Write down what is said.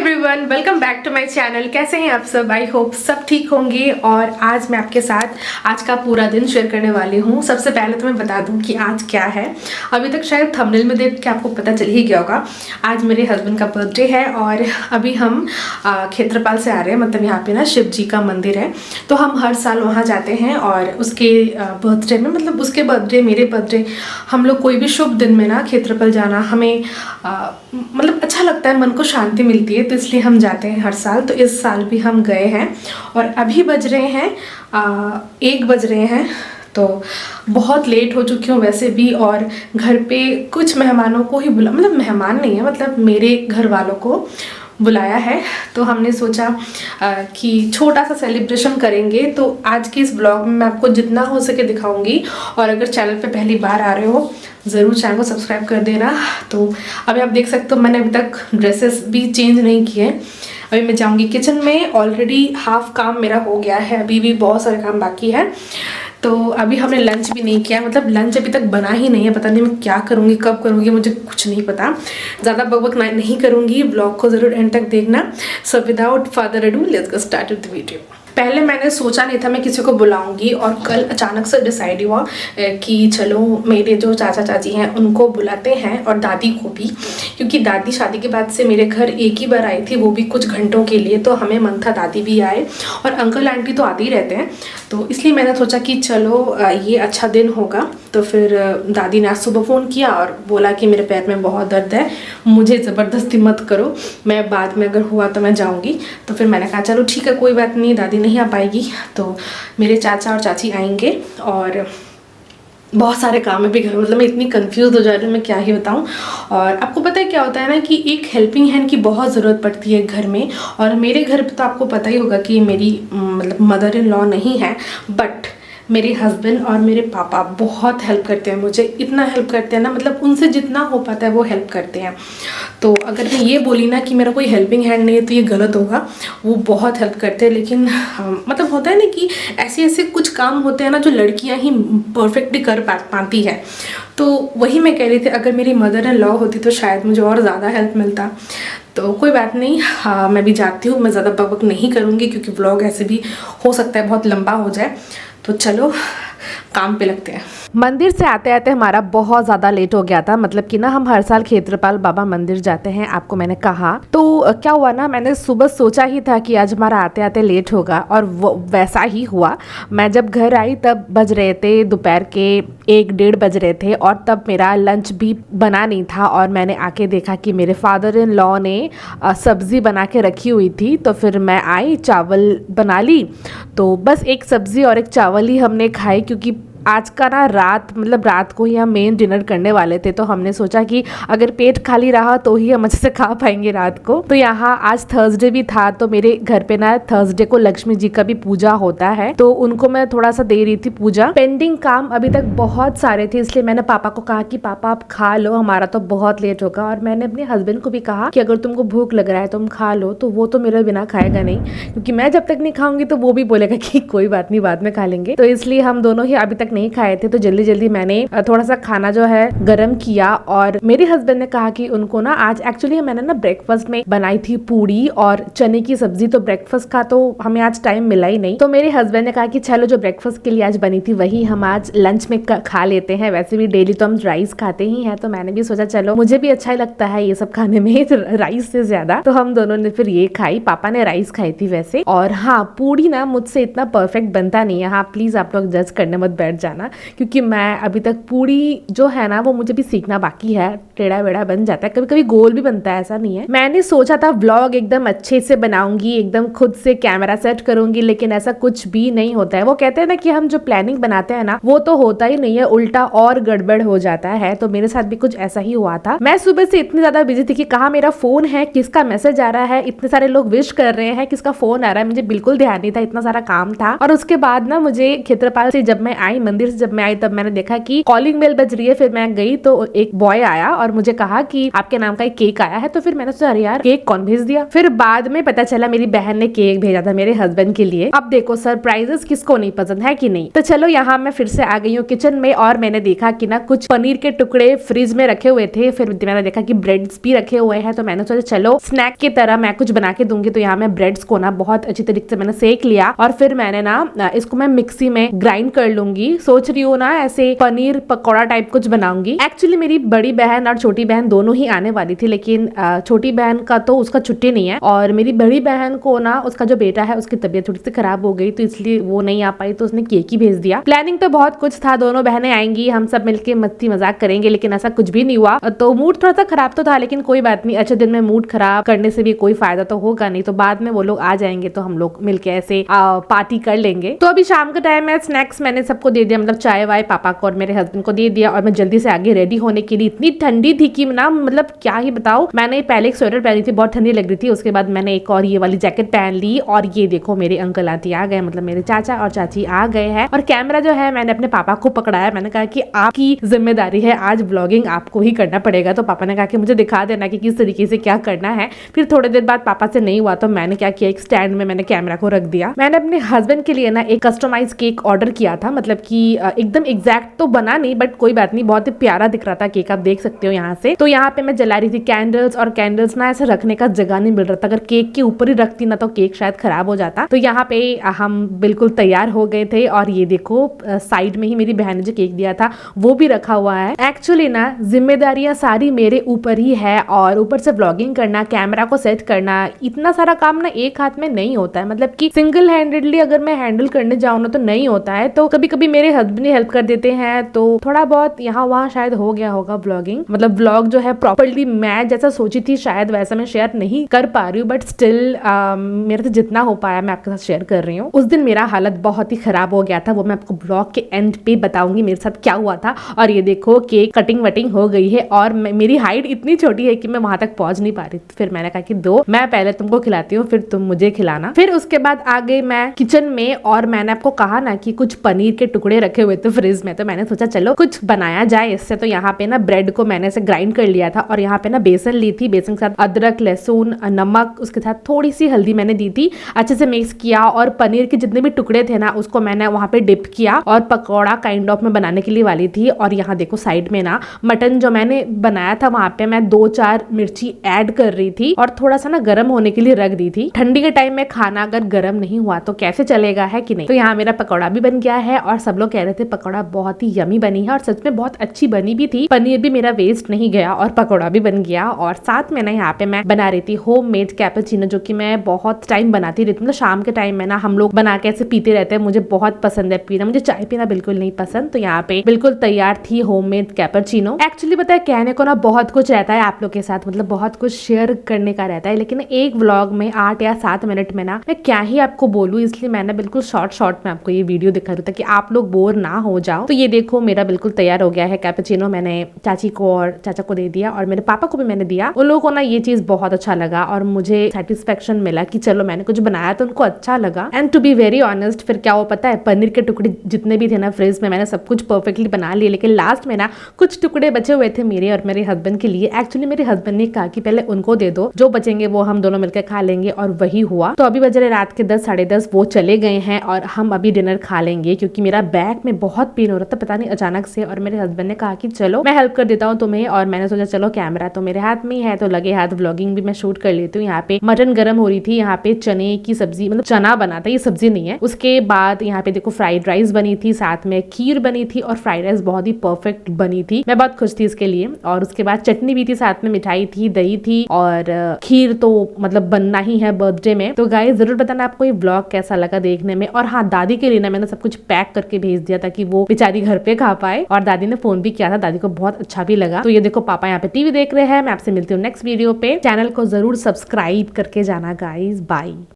Everyone, welcome back to my channel. कैसे हैं आप सब? आई होप सब ठीक होंगे। और आज मैं आपके साथ आज का पूरा दिन शेयर करने वाली हूँ। सबसे पहले तो मैं बता दूँ कि आज क्या है। अभी तक शायद थंबनेल में देख के आपको पता चल ही गया होगा। आज मेरे हस्बैंड का बर्थडे है और अभी हम क्षेत्रपाल से आ रहे हैं। मतलब यहाँ पे ना शिव जी का मंदिर है, तो हम हर साल वहाँ जाते हैं और उसके बर्थडे में, मतलब उसके बर्थडे मेरे बर्थडे, हम लोग कोई भी शुभ दिन में ना क्षेत्रपाल जाना हमें मतलब अच्छा लगता है, मन को शांति मिलती है, तो इसलिए हम जाते हैं हर साल। तो इस साल भी हम गए हैं और अभी बज रहे हैं 1 बज रहे हैं, तो बहुत लेट हो चुकी हूँ वैसे भी। और घर पे कुछ मेहमानों को ही मतलब मेहमान नहीं है, मतलब मेरे घर वालों को बुलाया है, तो हमने सोचा कि छोटा सा सेलिब्रेशन करेंगे। तो आज के इस ब्लॉग में मैं आपको जितना हो सके दिखाऊंगी। और अगर चैनल पे पहली बार आ रहे हो ज़रूर चैनल को सब्सक्राइब कर देना। तो अभी आप देख सकते हो मैंने अभी तक ड्रेसेस भी चेंज नहीं किए। अभी मैं जाऊंगी किचन में। ऑलरेडी हाफ काम मेरा हो गया है, अभी भी बहुत सारे काम बाकी है। तो अभी हमने लंच भी नहीं किया, मतलब लंच अभी तक बना ही नहीं है। पता नहीं मैं क्या करूँगी, कब करूँगी, मुझे कुछ नहीं पता। ज़्यादा बकबक नहीं करूँगी, ब्लॉग को ज़रूर एंड तक देखना। So without further ado let's get start with the video. पहले मैंने सोचा नहीं था मैं किसी को बुलाऊंगी, और कल अचानक से डिसाइड हुआ कि चलो मेरे जो चाचा चाची हैं उनको बुलाते हैं, और दादी को भी, क्योंकि दादी शादी के बाद से मेरे घर एक ही बार आई थी, वो भी कुछ घंटों के लिए। तो हमें मन था दादी भी आए, और अंकल आंटी तो आते ही रहते हैं। तो इसलिए मैंने सोचा कि चलो ये अच्छा दिन होगा। तो फिर दादी ने आज सुबह फ़ोन किया और बोला कि मेरे पैर में बहुत दर्द है, मुझे ज़बरदस्ती मत करो, मैं बाद में अगर हुआ तो मैं जाऊँगी। तो फिर मैंने कहा चलो ठीक है, कोई बात नहीं, दादी नहीं आ पाएगी तो मेरे चाचा और चाची आएंगे। और बहुत सारे काम है भी घर, मतलब मैं इतनी कंफ्यूज हो जा रही हूँ, मैं क्या ही बताऊँ। और आपको पता है क्या होता है ना कि एक हेल्पिंग हैंड की बहुत ज़रूरत पड़ती है घर में। और मेरे घर पे तो आपको पता ही होगा कि मेरी मतलब मदर इन लॉ नहीं है, बट मेरे हस्बैंड और मेरे पापा बहुत हेल्प करते हैं मुझे। इतना हेल्प करते हैं ना, मतलब उनसे जितना हो पाता है वो हेल्प करते हैं। तो अगर मैं ये बोली ना कि मेरा कोई हेल्पिंग हैंड नहीं है तो ये गलत होगा। वो बहुत हेल्प करते हैं, लेकिन मतलब होता है ना कि ऐसे ऐसे कुछ काम होते हैं ना जो लड़कियां ही परफेक्टली कर पाती है। तो वही मैं कह रही थी, अगर मेरी मदर इन लॉ होती तो शायद मुझे और ज़्यादा हेल्प मिलता। तो कोई बात नहीं, मैं भी जाती हूँ। मैं ज़्यादा बकबक नहीं करूँगी क्योंकि व्लॉग ऐसे भी हो सकता है बहुत लंबा हो जाए। तो चलो काम पे लगते हैं। मंदिर से आते आते हमारा बहुत ज़्यादा लेट हो गया था। मतलब कि ना हम हर साल क्षेत्रपाल बाबा मंदिर जाते हैं, आपको मैंने कहा। तो क्या हुआ ना, मैंने सुबह सोचा ही था कि आज हमारा आते आते लेट होगा, और वो वैसा ही हुआ। मैं जब घर आई तब बज रहे थे दोपहर के 1-1:30 बज रहे थे, और तब मेरा लंच भी बना नहीं था। और मैंने आके देखा कि मेरे फादर इन लॉ ने सब्ज़ी बना के रखी हुई थी। तो फिर मैं आई, चावल बना ली। तो बस एक सब्ज़ी और एक चावल ही हमने खाई, क्योंकि आज का ना रात को ही हम मेन डिनर करने वाले थे। तो हमने सोचा कि अगर पेट खाली रहा तो ही हम अच्छे से खा पाएंगे रात को। तो यहाँ आज थर्सडे भी था, तो मेरे घर पे ना थर्सडे को लक्ष्मी जी का भी पूजा होता है, तो उनको मैं थोड़ा सा दे रही थी पूजा। पेंडिंग काम अभी तक बहुत सारे थे, इसलिए मैंने पापा को कहा कि पापा आप खा लो, हमारा तो बहुत लेट होगा। और मैंने अपने हस्बैंड को भी कहा कि अगर तुमको भूख लग रहा है तुम खा लो। तो वो तो मेरे बिना खाएगा नहीं, क्योंकि मैं जब तक नहीं खाऊंगी तो वो भी बोलेगा कि कोई बात नहीं, बाद में खा लेंगे। तो इसलिए हम दोनों ही अभी तक नहीं खाए थे। तो जल्दी जल्दी मैंने थोड़ा सा खाना जो है गरम किया। और मेरे हस्बैंड ने कहा कि उनको ना आज एक्चुअली मैंने ना ब्रेकफास्ट में बनाई थी पूड़ी और चने की सब्जी। तो ब्रेकफास्ट का तो हमें आज टाइम मिला ही नहीं। तो मेरे हस्बैंड ने कहा कि चलो जो ब्रेकफास्ट के लिए आज बनी थी वही हम आज लंच में खा लेते हैं। वैसे भी डेली तो हम राइस खाते ही हैं, तो मैंने भी सोचा चलो, मुझे भी अच्छा ही लगता है ये सब खाने में राइस से ज्यादा। तो हम दोनों ने फिर ये खाई। पापा ने राइस खाई थी वैसे। और हाँ, पूड़ी ना मुझसे इतना परफेक्ट बनता नहीं है। हाँ प्लीज आप लोग जज करने मत बैठ जाना, क्योंकि मैं अभी तक पूड़ी जो है ना वो मुझे भी सीखना बाकी है। टेढ़ा वेढ़ा बन जाता है, कभी कभी गोल भी बनता है, ऐसा नहीं है। मैंने सोचा था व्लॉग एकदम अच्छे से बनाऊंगी, एकदम खुद से कैमरा सेट करूंगी, लेकिन ऐसा कुछ भी नहीं होता है। वो कहते हैं ना कि हम जो प्लानिंग बनाते हैं ना वो तो होता ही नहीं है, उल्टा और गड़बड़ हो जाता है। तो मेरे साथ भी कुछ ऐसा ही हुआ था। मैं सुबह से इतनी ज्यादा बिजी थी कि कहाँ मेरा फोन है, किसका मैसेज आ रहा है, इतने सारे लोग विश कर रहे हैं, किसका फोन आ रहा है, मुझे बिल्कुल ध्यान नहीं था, इतना सारा काम था। और उसके बाद ना मुझे क्षेत्रपाल से जब मैं आई मंदिर से जब मैं आई तब मैंने देखा कि कॉलिंग बेल बज रही है। फिर मैं गई तो एक बॉय आया और मुझे कहा कि आपके नाम का एक केक आया है। तो फिर मैंने सोचा अरे यार केक कौन भेज दिया। फिर बाद में पता चला मेरी बहन ने केक भेजा था मेरे हस्बैंड के लिए। अब देखो सरप्राइजेस किसको नहीं पसंद है कि नहीं। तो चलो यहाँ मैं फिर से आ गई हूँ किचन में और मैंने देखा कि ना कुछ पनीर के टुकड़े फ्रिज में रखे हुए थे। फिर मैंने देखा कि ब्रेड्स भी रखे हुए हैं। तो मैंने सोचा चलो स्नैक की तरह मैं कुछ बना के दूंगी। तो यहाँ मैं ब्रेड्स को ना बहुत अच्छी तरीके से मैंने सेक लिया और फिर मैंने ना इसको मैं मिक्सी में ग्राइंड कर लूंगी। सोच रही हूँ ना ऐसे पनीर पकौड़ा टाइप कुछ बनाऊंगी। एक्चुअली मेरी बड़ी बहन और छोटी बहन दोनों ही आने वाली थी, लेकिन छोटी बहन का तो उसका छुट्टी नहीं है और मेरी बड़ी बहन को ना उसका जो बेटा है उसकी तबीयत थोड़ी सी खराब हो गई तो इसलिए वो नहीं आ पाई। तो उसने केक ही भेज दिया। प्लानिंग तो बहुत कुछ था, दोनों बहनें आएंगी, हम सब मिलके मस्ती मजाक करेंगे, लेकिन ऐसा कुछ भी नहीं हुआ। तो मूड थोड़ा सा खराब तो था, लेकिन कोई बात नहीं, अच्छे दिन में मूड खराब करने से भी कोई फायदा तो होगा नहीं। तो बाद में वो लोग आ जाएंगे तो हम लोग मिलके ऐसे पार्टी कर लेंगे। तो अभी शाम का टाइम है, स्नैक्स मैंने सबको दे दिया, मतलब चाय वाय पापा को और मेरे हस्बैंड को दे दिया और मैं जल्दी से आगे रेडी होने के लिए। इतनी ठंडी थी कि ना मतलब क्या ही बताऊं। मैंने पहले एक स्वेटर पहनी थी, बहुत ठंडी लग रही थी। उसके बाद मैंने एक और ये वाली जैकेट पहन ली और ये देखो मेरे अंकल आंटी आ गए, मतलब मेरे चाचा और चाची आ गए हैं। और कैमरा जो है मैंने अपने पापा को पकड़ाया। मैंने कहा कि आपकी जिम्मेदारी है, आज ब्लॉगिंग आपको ही करना पड़ेगा। तो पापा ने कहा कि मुझे दिखा देना कि किस तरीके से क्या करना है। फिर थोड़ी देर बाद पापा से नहीं हुआ तो मैंने क्या किया, एक स्टैंड में मैंने कैमरा को रख दिया। मैंने अपने हस्बैंड के लिए ना एक कस्टमाइज केक ऑर्डर किया था, मतलब कि एकदम एग्जैक्ट तो बना नहीं बट कोई बात नहीं, बहुत ही प्यारा दिख रहा था केक, आप देख सकते हो यहाँ से। तो यहाँ पे मैं जला रही थी कैंडल्स और कैंडल्स ना ऐसे रखने का जगह नहीं मिल रहा था। अगर केक के ऊपर ही रखती ना तो केक शायद खराब हो जाता। तो यहाँ पे हम बिल्कुल तैयार हो गए थे और ये देखो साइड में ही मेरी बहन ने जो केक दिया था वो भी रखा हुआ है। एक्चुअली ना जिम्मेदारियां सारी मेरे ऊपर ही है और ऊपर से व्लॉगिंग करना, कैमरा को सेट करना, इतना सारा काम ना एक हाथ में नहीं होता है। मतलब कि सिंगल हैंडेडली अगर मैं हैंडल करने जाऊँ ना तो नहीं होता है। तो कभी कभी मेरे हस्बैंड हेल्प कर देते हैं तो थोड़ा बहुत यहाँ वहाँ शायद हो गया होगा व्लॉगिंग। मतलब व्लॉग जो है प्रॉपर्ली मैं जैसा सोची थी शायद वैसा मैं शेयर नहीं कर पा रही हूँ, बट स्टिल मेरे से जितना हो पाया मैं आपके साथ शेयर कर रही हूँ। उस दिन मेरा हालत बहुत ही खराब हो गया था, वो मैं आपको ब्लॉग के एंड पे बताऊंगी मेरे साथ क्या हुआ था। और ये देखो केक कटिंग वटिंग हो गई है और मेरी हाइट इतनी छोटी है कि मैं वहां तक पहुंच नहीं पा रही। फिर मैंने कहा कि दो मैं पहले तुमको खिलाती हूँ फिर तुम मुझे खिलाना। फिर उसके बाद आ गई मैं किचन में और मैंने आपको कहा ना कि कुछ पनीर के टुकड़े रखे हुए थे फ्रिज में, तो मैंने सोचा चलो कुछ बनाया जाए इससे। तो यहाँ पे ना ब्रेड को मैंने से ग्राइंड कर लिया था और यहाँ पे ना बेसन ली थी, बेसन के साथ अदरक लहसुन नमक, उसके साथ थोड़ी सी हल्दी मैंने दी थी, अच्छे से मिक्स किया और पनीर के जितने भी टुकड़े थे ना उसको मैंने वहां पे डिप किया और पकौड़ा काइंड ऑफ में बनाने के लिए वाली थी। और यहाँ देखो साइड में ना मटन जो मैंने बनाया था वहां पे मैं 2-4 मिर्ची ऐड कर रही थी और थोड़ा सा ना गर्म होने के लिए रख दी थी। ठंडी के टाइम में खाना अगर गर्म नहीं हुआ तो कैसे चलेगा, है कि नहीं। तो यहाँ मेरा पकौड़ा भी बन गया है और सब लोग कह रहे थे पकौड़ा बहुत ही यमी बनी है और सच में बहुत अच्छी बनी भी थी। पनीर भी मेरा वेस्ट नहीं गया और पकौड़ा भी बन गया। और साथ में ना यहाँ पे मैं बना रही थी होममेड कैपेचिनो, जो कि मैं बहुत टाइम बनाती रहती हूँ। मतलब शाम के टाइम में ना हम लोग बना के ऐसे पीते रहते हैं, मुझे बहुत पसंद है पीना, मुझे चाय पीना बिल्कुल नहीं पसंद। तो यहाँ पे बिल्कुल तैयार थी होममेड कैपेचिनो। एक्चुअली पता है कहने को ना बहुत कुछ रहता है आप लोग के साथ, मतलब बहुत कुछ शेयर करने का रहता है, लेकिन एक व्लॉग में 8 या 7 मिनट में ना मैं क्या ही आपको बोलूँ, इसलिए मैंने बिल्कुल शॉर्ट में आपको ये वीडियो दिखा रही ताकि आप लोग बोर ना हो जाओ। तो ये देखो मेरा बिल्कुल तैयार हो गया है कैपेचिनो। मैंने चाची को और चाचा को दे दिया और मेरे पापा को भी मैंने दिया। उन लोगों को ना ये चीज बहुत अच्छा लगा और मुझे सेटिस्फेक्शन मिला कि चलो मैंने कुछ बनाया तो उनको अच्छा लगा। And to be very honest फिर क्या हो पता है, पनीर के टुकड़े जितने भी थे ना फ्रिज में मैंने सब कुछ परफेक्टली बना लिए, लेकिन लास्ट में ना कुछ टुकड़े बचे हुए थे मेरे और मेरे हस्बैंड के लिए। एक्चुअली मेरे हस्बैंड ने कहा कि पहले उनको दे दो, जो बचेंगे वो हम दोनों मिलकर खा लेंगे और वही हुआ। तो अभी बज रहे रात के 10 साढ़े 10, वो चले गए हैं और हम अभी डिनर खा लेंगे क्योंकि मेरा बैक में बहुत पेन हो रहा था पता नहीं अचानक से। और मेरे हस्बैंड ने कहा कि चलो मैं हेल्प कर देता हूँ तुम्हें, और मैंने सोचा चलो कैमरा तो मेरे हाथ में ही है तो लगे हाथ व्लॉगिंग भी मैं शूट कर लेती हूँ। यहाँ पे मटन गर्म हो रही थी, यहाँ पे चने की सब्जी, मतलब चना बना था, ये सब्जी नहीं है। उसके बाद यहाँ पे देखो फ्राइड राइस बनी थी, साथ में खीर बनी थी और फ्राइड राइस बहुत ही परफेक्ट बनी थी, मैं बहुत खुश थी इसके लिए। और उसके बाद चटनी भी थी, साथ में मिठाई थी, दही थी और खीर तो मतलब बनना ही है बर्थडे में। तो गाइस जरूर बताना आपको ये व्लॉग कैसा लगा देखने में। और हाँ, दादी के लिए ना मैंने सब कुछ पैक करके भेज दिया ताकि वो बेचारी घर पे खा पाए, और दादी ने फोन भी किया था, दादी को बहुत अच्छा भी लगा। तो ये देखो पापा यहाँ पे टीवी देख रहे हैं। मैं आपसे मिलती हूँ नेक्स्ट वीडियो पे, चैनल को जरूर सब्सक्राइब करके जाना गाइस, बाय।